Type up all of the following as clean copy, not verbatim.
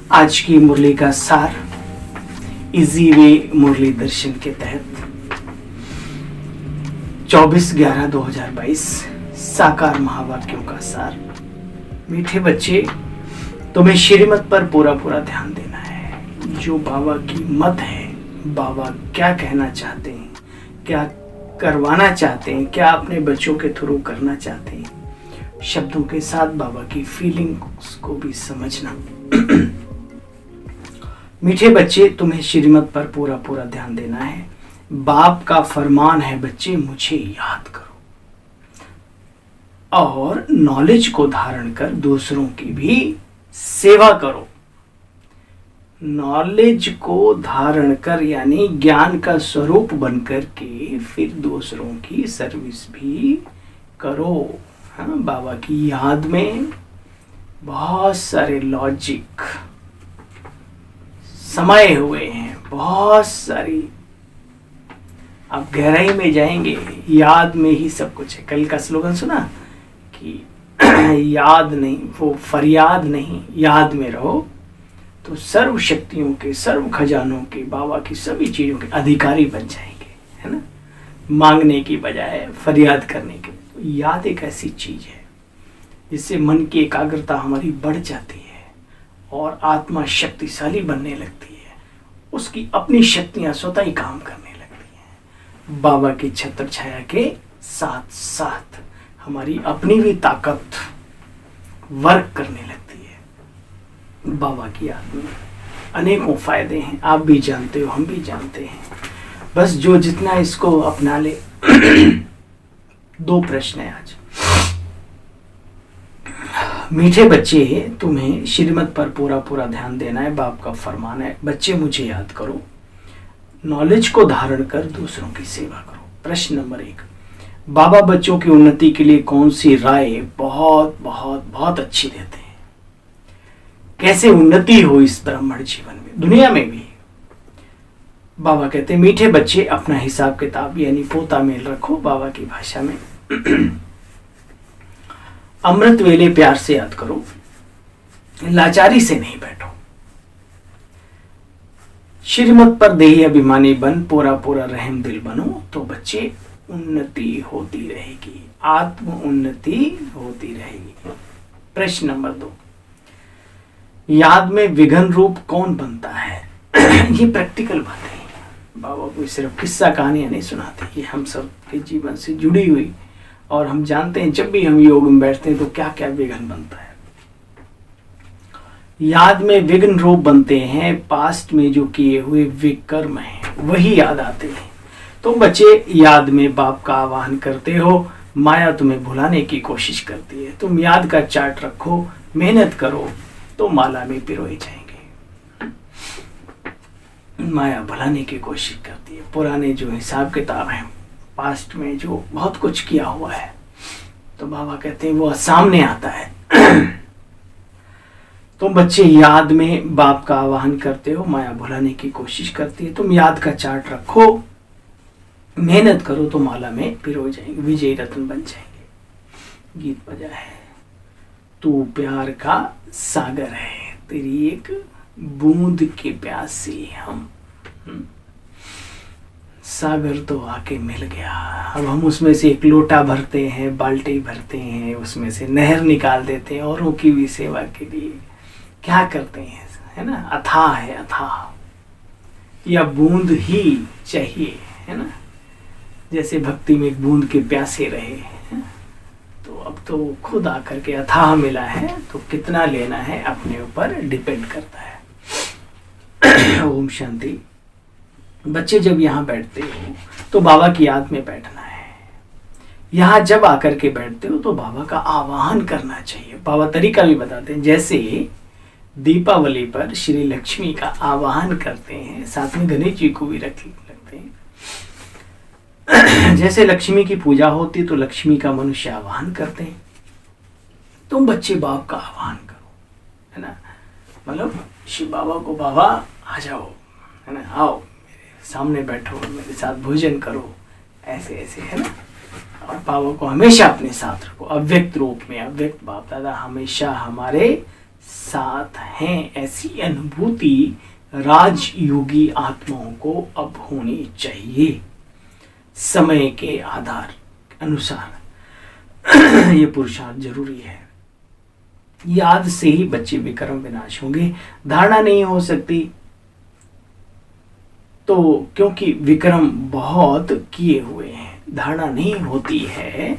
आज की मुरली का सार इजी वे मुरली दर्शन के तहत 24/11/2022 साकार महावाक्यों का सार। मीठे बच्चे, तुम्हें श्रीमत पर पूरा पूरा ध्यान देना है। जो बाबा की मत है, बाबा क्या कहना चाहते हैं, क्या करवाना चाहते हैं, क्या अपने बच्चों के थ्रू करना चाहते हैं, शब्दों के साथ बाबा की फीलिंग्स को भी समझना। मीठे बच्चे, तुम्हें श्रीमत पर पूरा पूरा ध्यान देना है। बाप का फरमान है बच्चे, मुझे याद करो और नॉलेज को धारण कर दूसरों की भी सेवा करो। नॉलेज को धारण कर यानी ज्ञान का स्वरूप बनकर के फिर दूसरों की सर्विस भी करो। हाँ, बाबा की याद में बहुत सारे लॉजिक समाये हुए हैं, बहुत सारी। आप गहराई में जाएंगे, याद में ही सब कुछ है। कल का स्लोगन सुना कि याद नहीं, वो फरियाद नहीं, याद में रहो तो सर्व शक्तियों के, सर्व खजानों के, बाबा की सभी चीजों के अधिकारी बन जाएंगे, है ना। मांगने की बजाय फरियाद करने के। तो याद एक ऐसी चीज है जिससे मन की एकाग्रता हमारी बढ़ जाती है और आत्मा शक्तिशाली बनने लगती है। उसकी अपनी शक्तियां स्वतः ही काम करने लगती हैं। बाबा की छत्र छाया के साथ साथ हमारी अपनी भी ताकत वर्क करने लगती है। बाबा की याद में अनेकों फायदे हैं, आप भी जानते हो, हम भी जानते हैं। बस जो जितना इसको अपना ले। 2 प्रश्न है आज। मीठे बच्चे, तुम्हें श्रीमत पर पूरा पूरा ध्यान देना है। बाप का फरमान है बच्चे, मुझे याद करो, नॉलेज को धारण कर दूसरों की सेवा करो। प्रश्न नंबर 1, बाबा बच्चों की उन्नति के लिए कौन सी राय बहुत बहुत बहुत अच्छी देते हैं? कैसे उन्नति हो इस ब्राह्मण जीवन में, दुनिया में भी? बाबा कहते हैं मीठे बच्चे, अपना हिसाब किताब यानी पोता मेल रखो। बाबा की भाषा में अमृत वेले प्यार से याद करो, लाचारी से नहीं बैठो। श्रीमत पर देही अभिमानी बन, पूरा पूरा रहम दिल बनो, तो बच्चे उन्नति होती रहेगी, आत्म उन्नति होती रहेगी। प्रश्न नंबर 2, याद में विघन रूप कौन बनता है? ये प्रैक्टिकल बात है। बाबा कोई सिर्फ किस्सा कहानियां नहीं सुनाते, ये हम सब के जीवन से जुड़ी हुई, और हम जानते हैं जब भी हम योग में बैठते हैं तो क्या क्या विघ्न बनता है। याद में विघ्न रूप बनते हैं, पास्ट में जो किए हुए विकर्म हैं वही याद आते हैं। तो बच्चे याद में बाप का आवाहन करते हो, माया तुम्हें भुलाने की कोशिश करती है। तुम याद का चार्ट रखो, मेहनत करो तो माला में पिरोए जाएंगे। माया भुलाने की कोशिश करती है। पुराने जो हिसाब किताब हैं, पास्ट में जो बहुत कुछ किया हुआ है, तो बाबा कहते हैं वो सामने आता है। तुम बच्चे याद में बाप का आवाहन करते हो, माया भुलाने की कोशिश करती है। तुम याद का चार्ट रखो, मेहनत करो तो माला में पिरो जाएंगे, विजयी रत्न बन जाएंगे। गीत बजा है, तू प्यार का सागर है, तेरी एक बूंद के प्यासे हम। सागर तो आके मिल गया, अब हम उसमें से एक लोटा भरते हैं, बाल्टी भरते हैं, उसमें से नहर निकाल देते हैं औरों की भी सेवा के लिए। क्या करते हैं, है ना। अथाह है, अथाह, या बूंद ही चाहिए, है ना। जैसे भक्ति में एक बूंद के प्यासे रहे, तो अब तो खुद आकर के अथाह मिला है, तो कितना लेना है अपने ऊपर डिपेंड करता है। ओम शांति। बच्चे, जब यहाँ बैठते हो तो बाबा की याद में बैठना है। यहाँ जब आकर के बैठते हो तो बाबा का आवाहन करना चाहिए। बाबा तरीका भी बताते हैं, जैसे दीपावली पर श्री लक्ष्मी का आवाहन करते हैं, साथ में गणेश जी को भी लगते हैं। जैसे लक्ष्मी की पूजा होती तो लक्ष्मी का मनुष्य आवाहन करते हैं। तुम बच्चे बाप का आवाहन करो, है ना। मतलब शिव बाबा को, बाबा आ जाओ, है ना, आओ मेरे सामने बैठो, मेरे साथ भोजन करो, ऐसे ऐसे, है ना। और बाबा को हमेशा अपने साथ रखो, अव्यक्त रूप में। अव्यक्त बाप दादा हमेशा हमारे साथ हैं, ऐसी अनुभूति राजयोगी आत्माओं को अब होनी चाहिए। समय के आधार अनुसार ये पुरुषार्थ जरूरी है। याद से ही बच्चे विक्रम विनाश होंगे। धारणा नहीं हो सकती तो क्योंकि विक्रम बहुत किए हुए हैं, धारणा नहीं होती है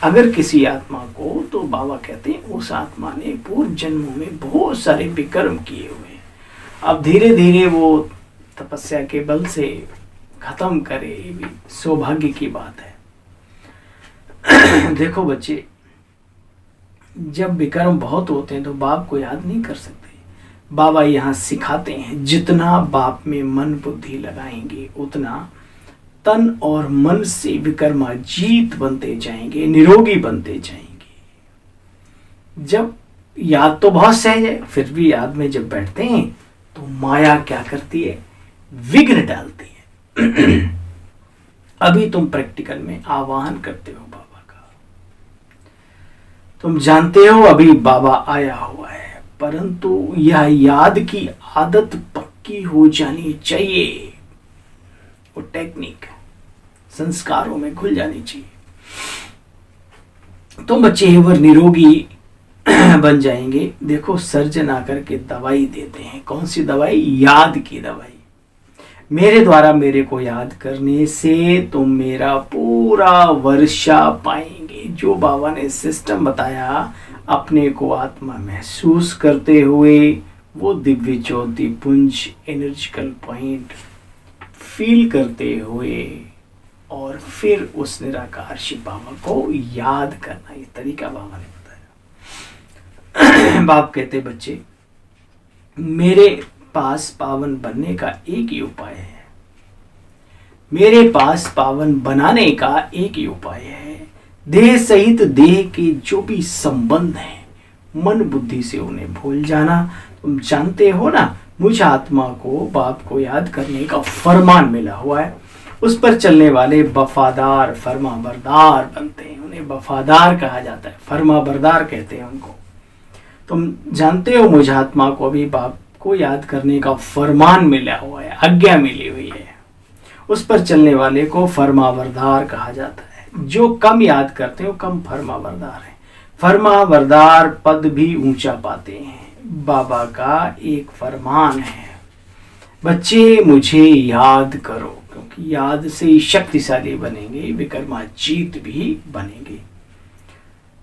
अगर किसी आत्मा को, तो बाबा कहते हैं उस आत्मा ने पूर्व जन्मों में बहुत सारे विक्रम किए हुए हैं। अब धीरे धीरे वो तपस्या के बल से खत्म करे, ये भी सौभाग्य की बात है। देखो बच्चे, जब विक्रम बहुत होते हैं तो बाप को याद नहीं कर सकते। बाबा यहाँ सिखाते हैं जितना बाप में मन बुद्धि लगाएंगे उतना तन और मन से विक्रमाजीत बनते जाएंगे, निरोगी बनते जाएंगे। जब याद तो बहुत सहज है, फिर भी याद में जब बैठते हैं तो माया क्या करती है, विघ्न डालती है। अभी तुम प्रैक्टिकल में आवाहन करते हो बाबा का, तुम जानते हो अभी बाबा आया हुआ है, परंतु यह याद की आदत पक्की हो जानी चाहिए। वो टेक्निक संस्कारों में खुल जानी चाहिए, तो बच्चे वर निरोगी बन जाएंगे। देखो सर्जन आकर के दवाई देते हैं, कौन सी दवाई, याद की दवाई। मेरे द्वारा मेरे को याद करने से तुम मेरा पूरा वर्षा पाएंगे। जो बाबा ने सिस्टम बताया, अपने को आत्मा महसूस करते हुए वो दिव्य ज्योति पुंज एनर्जिकल पॉइंट फील करते हुए और फिर उस निराकार शिव बाबा को याद करना, ये तरीका बाबा ने बताया। बाप कहते बच्चे, मेरे पास पावन बनने का एक ही उपाय है, मेरे पास पावन बनाने का एक ही उपाय है। देह सहित देह के जो भी संबंध हैं, मन बुद्धि से उन्हें भूल जाना। तुम जानते हो ना, मुझ आत्मा को बाप को याद करने का फरमान मिला हुआ है। उस पर चलने वाले वफादार फरमा बरदार बनते हैं, उन्हें वफादार कहा जाता है, फरमा बरदार कहते हैं उनको। तुम जानते हो मुझ आत्मा को अभी बाप को याद करने का फरमान मिला हुआ है, आज्ञा मिली हुई है। उस पर चलने वाले को फरमाबरदार कहा जाता है। जो कम याद करते हो कम फरमाबरदार है। फरमाबरदार पद भी ऊंचा पाते हैं। बाबा का एक फरमान है, बच्चे मुझे याद करो, क्योंकि याद से ही शक्तिशाली बनेंगे, विक्रमाजीत भी बनेंगे।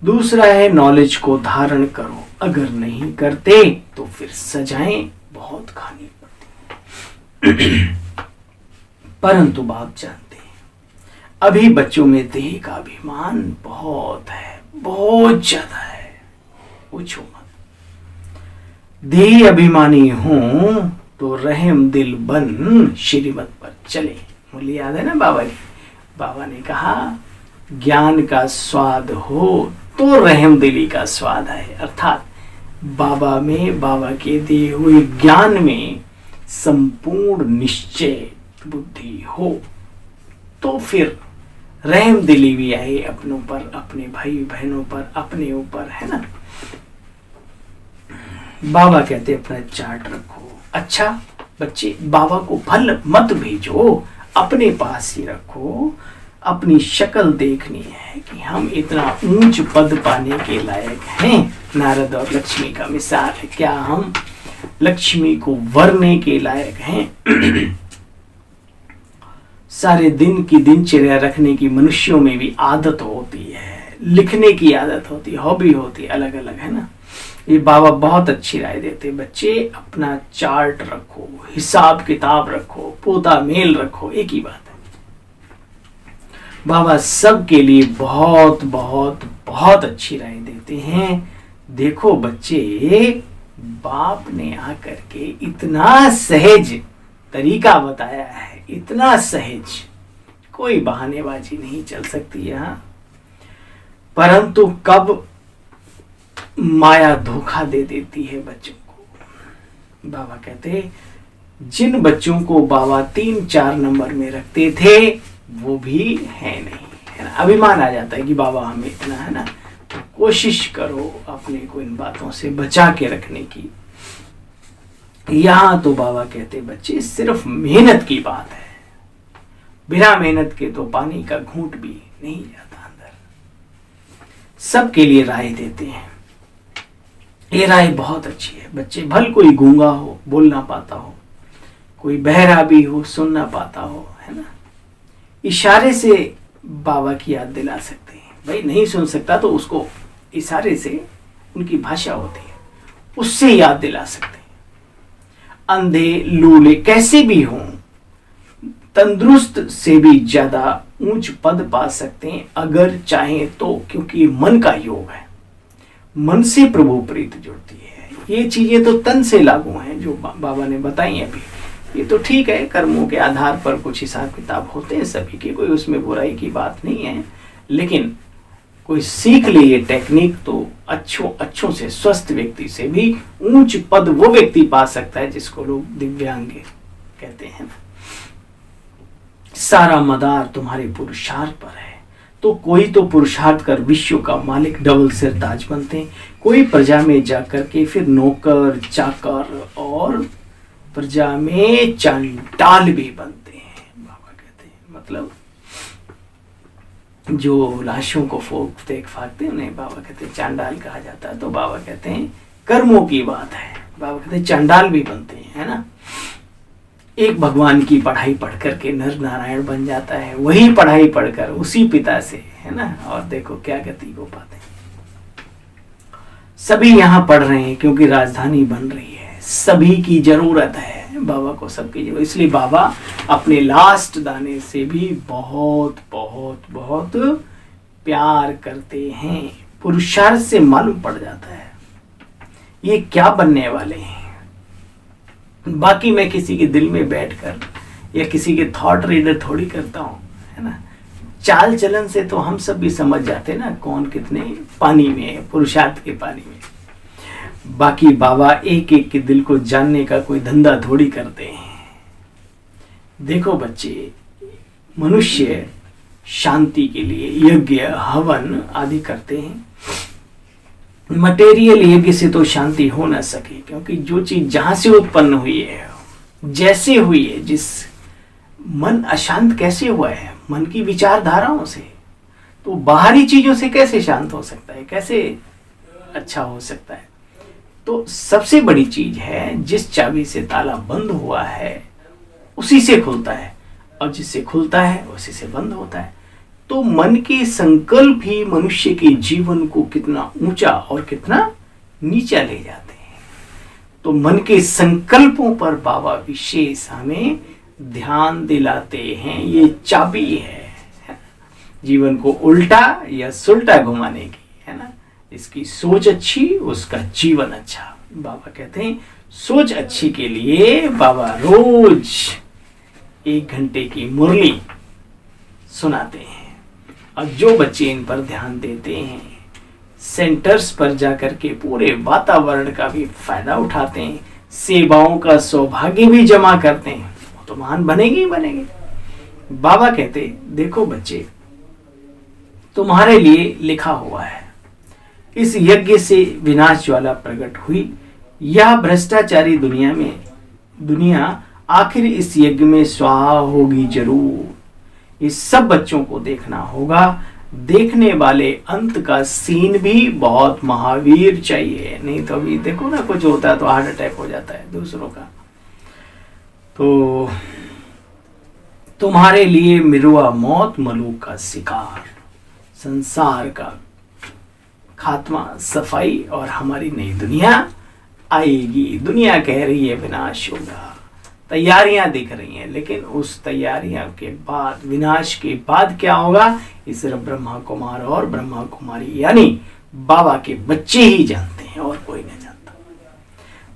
दूसरा है नॉलेज को धारण करो, अगर नहीं करते तो फिर सजाएं बहुत खानी पड़ती। परंतु बाप जानते हैं अभी बच्चों में देह का अभिमान बहुत है, बहुत ज्यादा है, पूछो मत। देह अभिमानी हूं तो रहम दिल बन श्रीमत पर चले। मुझे याद है ना बाबा की, बाबा ने कहा ज्ञान का स्वाद हो तो रहम दिली का स्वाद है। अर्थात बाबा में, बाबा के दिए हुए ज्ञान में संपूर्ण निश्चय बुद्धि हो तो फिर रहम दिली भी आए अपनों पर, अपने भाई बहनों पर, अपने ऊपर, है ना। बाबा कहते अपना चार्ट रखो। अच्छा बच्चे, बाबा को फल मत भेजो, अपने पास ही रखो। अपनी शक्ल देखनी है कि हम इतना ऊंच पद पाने के लायक हैं। नारद और लक्ष्मी का मिसाल है, क्या हम लक्ष्मी को वरने के लायक हैं? सारे दिन की दिनचर्या रखने की मनुष्यों में भी आदत होती है, लिखने की आदत होती है, हॉबी होती है, अलग अलग, है ना। ये बाबा बहुत अच्छी राय देते, बच्चे अपना चार्ट रखो, हिसाब किताब रखो, पोता मेल रखो, एक ही बात है। बाबा सबके लिए बहुत बहुत बहुत अच्छी राय देते हैं। देखो बच्चे, बाप ने आकर के इतना सहज तरीका बताया है, इतना सहज, कोई बहानेबाजी नहीं चल सकती यहाँ। परंतु कब माया धोखा दे देती है बच्चों को। बाबा कहते जिन बच्चों को बाबा 3-4 नंबर में रखते थे वो भी है नहीं, है ना। अभिमान आ जाता है कि बाबा हमें इतना, है ना, तो कोशिश करो अपने को इन बातों से बचा के रखने की। यहां तो बाबा कहते बच्चे सिर्फ मेहनत की बात है, बिना मेहनत के तो पानी का घूंट भी नहीं जाता अंदर। सबके लिए राय देते हैं, ये राय बहुत अच्छी है बच्चे। भल कोई गूंगा हो, बोल ना पाता हो, कोई बहरा भी हो, सुन ना पाता हो, है ना, इशारे से बाबा की याद दिला सकते हैं। भाई नहीं सुन सकता तो उसको इशारे से, उनकी भाषा होती है, उससे याद दिला सकते हैं। अंधे लूले कैसे भी हों, तंदुरुस्त से भी ज्यादा ऊंच पद पा सकते हैं अगर चाहें तो, क्योंकि मन का योग है, मन से प्रभु प्रीत जुड़ती है। ये चीजें तो तन से लागू हैं जो बाबा ने बताई अभी। ये तो ठीक है, कर्मों के आधार पर कुछ हिसाब किताब होते हैं सभी के, कोई उसमें बुराई की बात नहीं है, लेकिन कोई सीख ले ये टेक्निक तो अच्छों से, स्वस्थ व्यक्ति से भी ऊंच पद वो व्यक्ति पा सकता है जिसको लोग दिव्यांग कहते हैं। सारा मदार तुम्हारे पुरुषार्थ पर है, तो कोई तो पुरुषार्थ कर विश्व का मालिक डबल सिर ताज बनते हैं, कोई प्रजा में जाकर के फिर नौकर चाकर और प्रजा में चांडाल भी बनते हैं। बाबा कहते हैं मतलब जो लाशों को फाकते हैं उन्हें बाबा कहते हैं चांडाल कहा जाता है। तो बाबा कहते हैं कर्मों की बात है, बाबा कहते हैं चांडाल भी बनते हैं, है ना। एक भगवान की पढ़ाई पढ़ करके नर नारायण बन जाता है, वही पढ़ाई पढ़कर उसी पिता से, है ना, और देखो क्या गति को पाते हैं। सभी यहाँ पढ़ रहे हैं क्योंकि राजधानी बन रही है, सभी की जरूरत है बाबा को, सबकी जरूरत, इसलिए बाबा अपने लास्ट दाने से भी बहुत बहुत बहुत प्यार करते हैं। पुरुषार्थ से मालूम पड़ जाता है ये क्या बनने वाले हैं। बाकी मैं किसी के दिल में बैठकर या किसी के थॉट रीडर थोड़ी करता हूँ, है ना। चाल चलन से तो हम सब भी समझ जाते हैं ना कौन कितने पानी में है, पुरुषार्थ के पानी में। बाकी बाबा एक एक के दिल को जानने का कोई धंधा थोड़ी करते हैं। देखो बच्चे, मनुष्य शांति के लिए यज्ञ हवन आदि करते हैं। मटेरियल यज्ञ से तो शांति हो ना सके, क्योंकि जो चीज जहां से उत्पन्न हुई है, जैसे हुई है, जिस मन अशांत कैसे हुआ है, मन की विचारधाराओं से, तो बाहरी चीजों से कैसे शांत हो सकता है, कैसे अच्छा हो सकता है। तो सबसे बड़ी चीज है जिस चाबी से ताला बंद हुआ है उसी से खुलता है, और जिससे खुलता है उसी से बंद होता है। तो मन के संकल्प ही मनुष्य के जीवन को कितना ऊंचा और कितना नीचा ले जाते हैं। तो मन के संकल्पों पर बाबा विशेष हमें ध्यान दिलाते हैं। ये चाबी है जीवन को उल्टा या सुल्टा घुमाने की, है ना। इसकी सोच अच्छी, उसका जीवन अच्छा। बाबा कहते हैं सोच अच्छी के लिए बाबा रोज 1 घंटे की मुरली सुनाते हैं, और जो बच्चे इन पर ध्यान देते हैं, सेंटर्स पर जाकर के पूरे वातावरण का भी फायदा उठाते हैं, सेवाओं का सौभाग्य भी जमा करते हैं, वो तो महान बनेंगे ही बनेंगे। बाबा कहते देखो बच्चे, तुम्हारे लिए लिखा हुआ है, इस यज्ञ से विनाश ज्वाला प्रकट हुई। यह भ्रष्टाचारी दुनिया आखिर इस यज्ञ में स्वाहा होगी जरूर। इस सब बच्चों को देखना होगा। देखने वाले अंत का सीन भी बहुत महावीर चाहिए, नहीं तो अभी देखो ना कुछ होता है तो हार्ट अटैक हो जाता है दूसरों का। तो तुम्हारे लिए मिरुआ मौत मलूक का शिकार, संसार का खात्मा, सफाई, और हमारी नई दुनिया आएगी। दुनिया कह रही है विनाश होगा, तैयारियां दिख रही हैं, लेकिन उस तैयारियां के बाद, विनाश के बाद क्या होगा, ये सिर्फ ब्रह्मा कुमार और ब्रह्मा कुमारी यानी बाबा के बच्चे ही जानते हैं, और कोई नहीं जानता।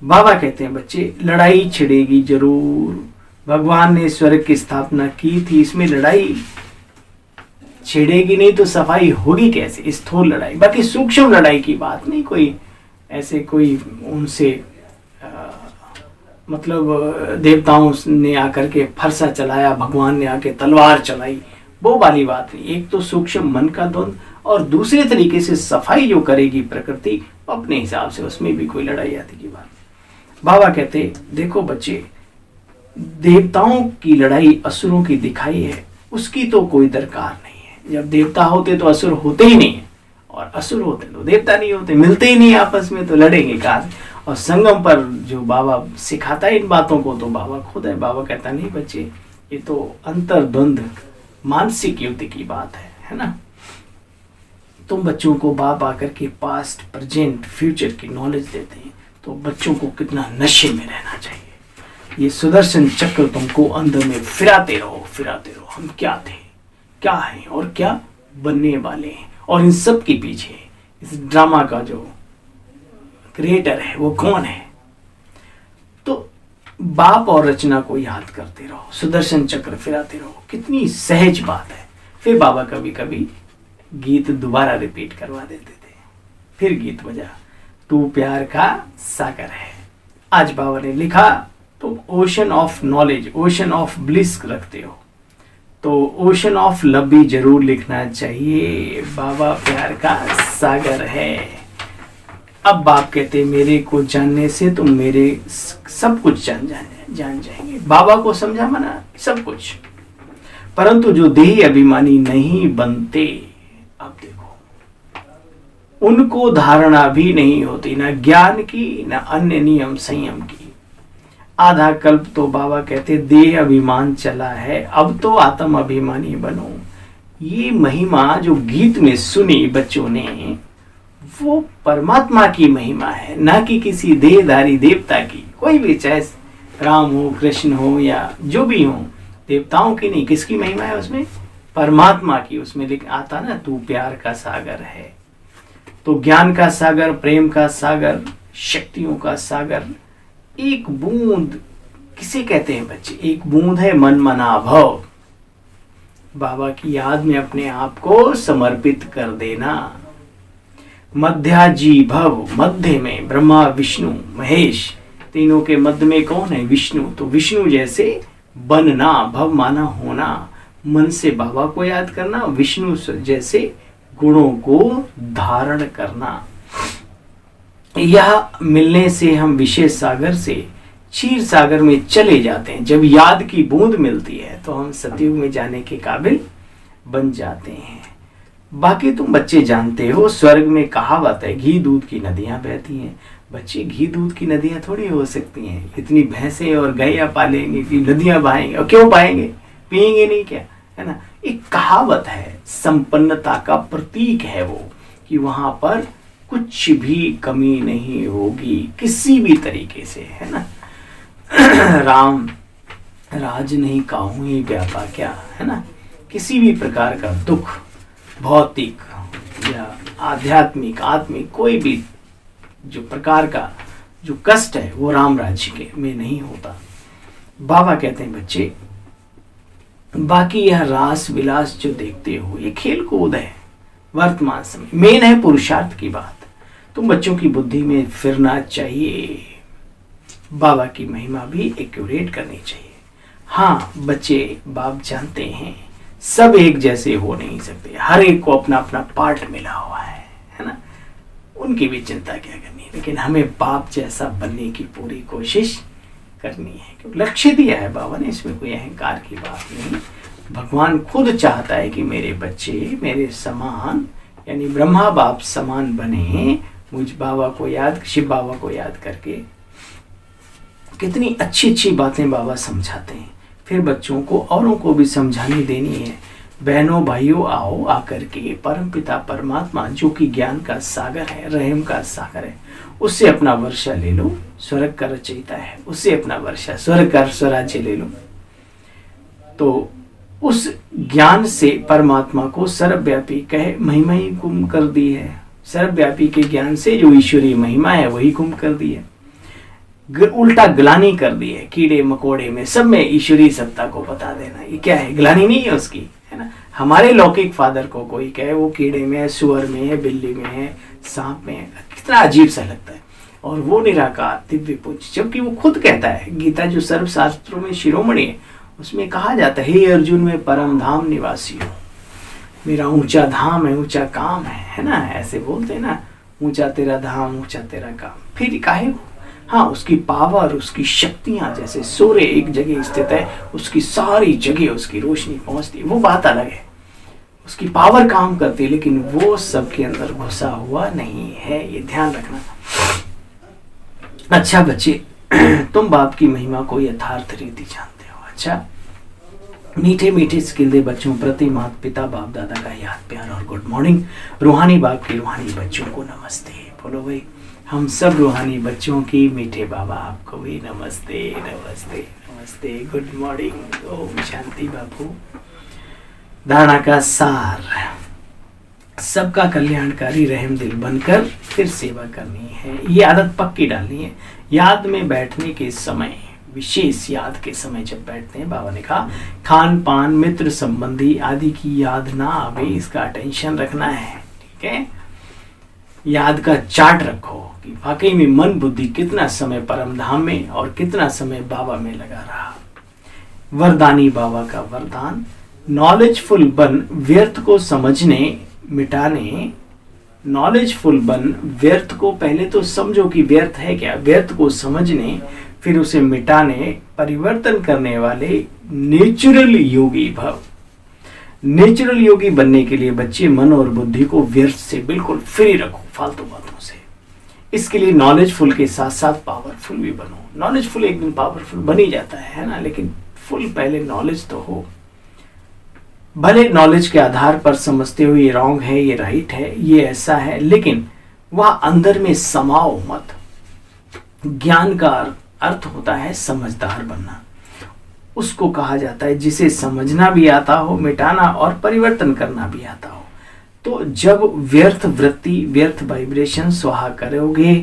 बाबा कहते हैं बच्चे, लड़ाई छिड़ेगी जरूर। भगवान ने स्वर्ग की स्थापना की थी, इसमें लड़ाई छिड़ेगी नहीं तो सफाई होगी कैसे, स्थूल लड़ाई। बाकी सूक्ष्म लड़ाई की बात नहीं, कोई ऐसे कोई उनसे मतलब देवताओं ने आकर के फरसा चलाया, भगवान ने आके तलवार चलाई, वो वाली बात नहीं। एक तो सूक्ष्म मन का द्वंद, और दूसरे तरीके से सफाई जो करेगी प्रकृति अपने हिसाब से, उसमें भी कोई लड़ाई आती की बात। बाबा कहते देखो बच्चे, देवताओं की लड़ाई असुरों की दिखाई है, उसकी तो कोई दरकार नहीं है। जब देवता होते तो असुर होते ही नहीं है, और असुर होते तो देवता नहीं होते, मिलते ही नहीं आपस में, तो लड़ेंगे कहाँ से। और संगम पर जो बाबा सिखाता है इन बातों को, तो बाबा खुद है। बाबा कहता नहीं बच्चे, ये तो अंतर्द्वंद मानसिक युद्ध की बात है ना। तुम बच्चों को बाप आकर के पास्ट प्रेजेंट फ्यूचर की नॉलेज देते हैं, तो बच्चों को कितना नशे में रहना चाहिए। ये सुदर्शन चक्र तुमको अंदर में फिराते रहो फिराते रहो, हम क्या थे, क्या हैं और क्या बनने वाले हैं, और इन सब के पीछे इस ड्रामा का जो क्रिएटर है वो कौन है। तो बाप और रचना को याद करते रहो, सुदर्शन चक्र फिराते रहो, कितनी सहज बात है। फिर बाबा कभी कभी गीत दोबारा रिपीट करवा देते थे। फिर गीत बजा, तू प्यार का सागर है। आज बाबा ने लिखा तुम ocean of knowledge, ocean of bliss रखते हो, तो ओशन ऑफ लव भी जरूर लिखना चाहिए। बाबा प्यार का सागर है। अब बाप कहते मेरे को जानने से तुम मेरे सब कुछ जान जाएंगे। बाबा को समझा माना सब कुछ, परंतु जो देही अभिमानी नहीं बनते, अब देखो उनको धारणा भी नहीं होती, ना ज्ञान की ना अन्य नियम संयम की। आधा कल्प तो बाबा कहते देह अभिमान चला है, अब तो आत्म अभिमानी बनो। ये महिमा जो गीत में सुनी बच्चों ने, वो परमात्मा की महिमा है, ना कि किसी देहधारी देवता की। कोई भी, चाहे राम हो, कृष्ण हो, या जो भी हो, देवताओं की नहीं। किसकी महिमा है उसमें? परमात्मा की। उसमें लिख आता ना, तू प्यार का सागर है। तो ज्ञान का सागर, प्रेम का सागर, शक्तियों का सागर, एक बूंद किसे कहते हैं बच्चे? एक बूंद है मन मना भव। बाबा की याद में अपने आप को समर्पित कर देना। मध्याजी भव, मध्य में ब्रह्मा विष्णु महेश, तीनों के मध्य में कौन है? विष्णु। तो विष्णु जैसे बनना, भव माना होना, मन से बाबा को याद करना, विष्णु जैसे गुणों को धारण करना। यह मिलने से हम विशेष सागर से क्षीर सागर में चले जाते हैं। जब याद की बूंद मिलती है तो हम सतयुग में जाने के काबिल बन जाते हैं। बाकी तुम बच्चे जानते हो, स्वर्ग में कहावत है, घी दूध की नदियां बहती हैं। बच्चे, घी दूध की नदियां थोड़ी हो सकती हैं। इतनी भैंसें और गैया पालेंगे कि नदियां बहाएंगे, और क्यों पाएंगे? पिएंगे नहीं क्या, है ना। एक कहावत है, संपन्नता का प्रतीक है वो, कि वहां पर कुछ भी कमी नहीं होगी किसी भी तरीके से, है ना। राम राज नहीं काहू ही व्यापा क्या, है ना। किसी भी प्रकार का दुख, भौतिक या आध्यात्मिक आत्मिक, कोई भी जो प्रकार का जो कष्ट है वो राम राज्य के में नहीं होता। बाबा कहते हैं बच्चे, बाकी यह रास विलास जो देखते हो ये खेल कूद है वर्तमान समय, मेन है पुरुषार्थ की बात। तुम बच्चों की बुद्धि में फिरना चाहिए, बाबा की महिमा भी एक्यूरेट करनी चाहिए। हाँ बच्चे, बाप जानते हैं सब एक जैसे हो नहीं सकते, हर एक को अपना अपना पार्ट मिला हुआ है ना। उनकी भी चिंता क्या करनी है, लेकिन हमें बाप जैसा बनने की पूरी कोशिश करनी है, क्योंकि लक्ष्य दिया है बाबा ने, इसमें कोई अहंकार की बात नहीं। भगवान खुद चाहता है कि मेरे बच्चे मेरे समान, यानी ब्रह्मा बाप समान बने। मुझ बाबा को याद, शिव बाबा को याद करके कितनी अच्छी अच्छी बातें बाबा समझाते हैं। फिर बच्चों को, औरों को भी समझानी देनी है। बहनों भाइयों, आओ आकर के परमपिता परमात्मा जो कि ज्ञान का सागर है, रहम का सागर है, उससे अपना वर्षा ले लो। स्वर्ग का रचयिता है, उससे अपना वर्षा, स्वर्ग का स्वराज्य ले लो। तो उस ज्ञान से परमात्मा को सर्वव्यापी कहे महिमा ही गुम कर दी है। सर्वव्यापी के ज्ञान से जो ईश्वरीय महिमा है वही गुम कर दी है। उल्टा ग्लानी कर दी है, कीड़े मकोड़े में सब में ईश्वरीय सत्ता को बता देना। ये क्या है? ग्लानी नहीं है उसकी, है ना। हमारे लौकिक फादर को कोई कहे वो कीड़े में है, सुअर में है, बिल्ली में है, सांप में है, कितना अजीब सा लगता है। और वो निराकार दिव्य पुरुष, जबकि वो खुद कहता है, गीता जो सर्वशास्त्रों में शिरोमणि है उसमें कहा जाता है, हे अर्जुन में परम धाम निवासी हो। मेरा ऊंचा धाम है, ऊंचा काम है ना, ऐसे बोलते हैं ना, ऊंचा तेरा धाम ऊंचा तेरा काम। फिर काहे हो, हाँ उसकी पावर, उसकी शक्तियां, जैसे सूर्य एक जगह स्थित है, उसकी सारी जगह उसकी रोशनी पहुंचती, वो बात अलग है, उसकी पावर काम करती है, लेकिन वो सबके अंदर घुसा हुआ नहीं है, ये ध्यान रखना। अच्छा बच्चे, तुम बाप की महिमा को यथार्थ रीति जानते हो। अच्छा, मीठे मीठे सिकिंदे बच्चों प्रति माता पिता बाप दादा का याद प्यार और गुड मॉर्निंग। रूहानी बाप के रूहानी बच्चों को नमस्ते। बोलो भाई, हम सब रूहानी बच्चों की मीठे बाबा आपको भी नमस्ते नमस्ते नमस्ते, गुड मॉर्निंग। ओम शांति बापू। धारणा का सार, सबका कल्याणकारी रहम दिल बनकर फिर सेवा करनी है, ये आदत पक्की डालनी है। याद में बैठने के समय, विशेष याद के समय जब बैठते हैं, बाबा ने कहा खान पान मित्र संबंधी आदि की याद ना आवे, इसका टेंशन रखना है। ठीक है, याद का चार्ट रखो कि वाकई में मन बुद्धि कितना समय परम धाम में और कितना समय बाबा में लगा रहा। वरदानी बाबा का वरदान, नॉलेजफुल बन व्यर्थ को समझने मिटाने। नॉलेजफुल बन, व्यर्थ को पहले तो समझो कि व्यर्थ है क्या, व्यर्थ को समझने, फिर उसे मिटाने, परिवर्तन करने वाले नेचुरल योगी भव। नेचुरल योगी बनने के लिए बच्चे मन और बुद्धि को व्यर्थ से बिल्कुल फ्री रखो, फालतू बातों से। इसके लिए नॉलेजफुल के साथ साथ पावरफुल भी बनो। नॉलेजफुल एक दिन पावरफुल बन ही जाता है ना, लेकिन फुल पहले नॉलेज तो हो। भले नॉलेज के आधार पर समझते हो ये रॉन्ग है, ये राइट है, ये ऐसा है, लेकिन वह अंदर में समाओ मत। ज्ञान का अर्थ होता है समझदार बनना, उसको कहा जाता है जिसे समझना भी आता हो, मिटाना और परिवर्तन करना भी आता हो। तो जब व्यर्थ वृत्ति, व्यर्थ वाइब्रेशन स्वाहा करोगे,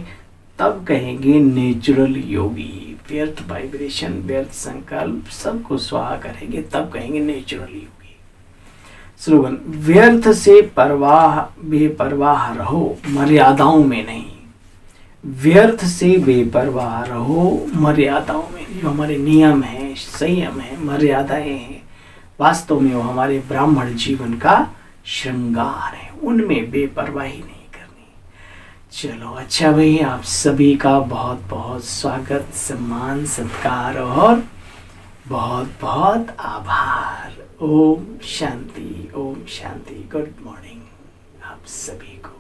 तब कहेंगे नेचुरल योगी। व्यर्थ वाइब्रेशन, व्यर्थ संकल्प सबको स्वाहा करेंगे, तब कहेंगे नेचुरल योगी। स्लोगन, व्यर्थ से परवाह बेपरवाह रहो, मर्यादाओं में नहीं। व्यर्थ से बेपरवाह रहो, मर्यादाओं में। जो हमारे नियम है, संयम है, मर्यादाएं हैं, वास्तव में वो हमारे ब्राह्मण जीवन का श्रृंगार है, उनमें बेपरवाही नहीं करनी। चलो अच्छा भाई, आप सभी का बहुत बहुत स्वागत, सम्मान, सत्कार और बहुत बहुत आभार। ओम शांति, ओम शांति। गुड मॉर्निंग आप सभी को।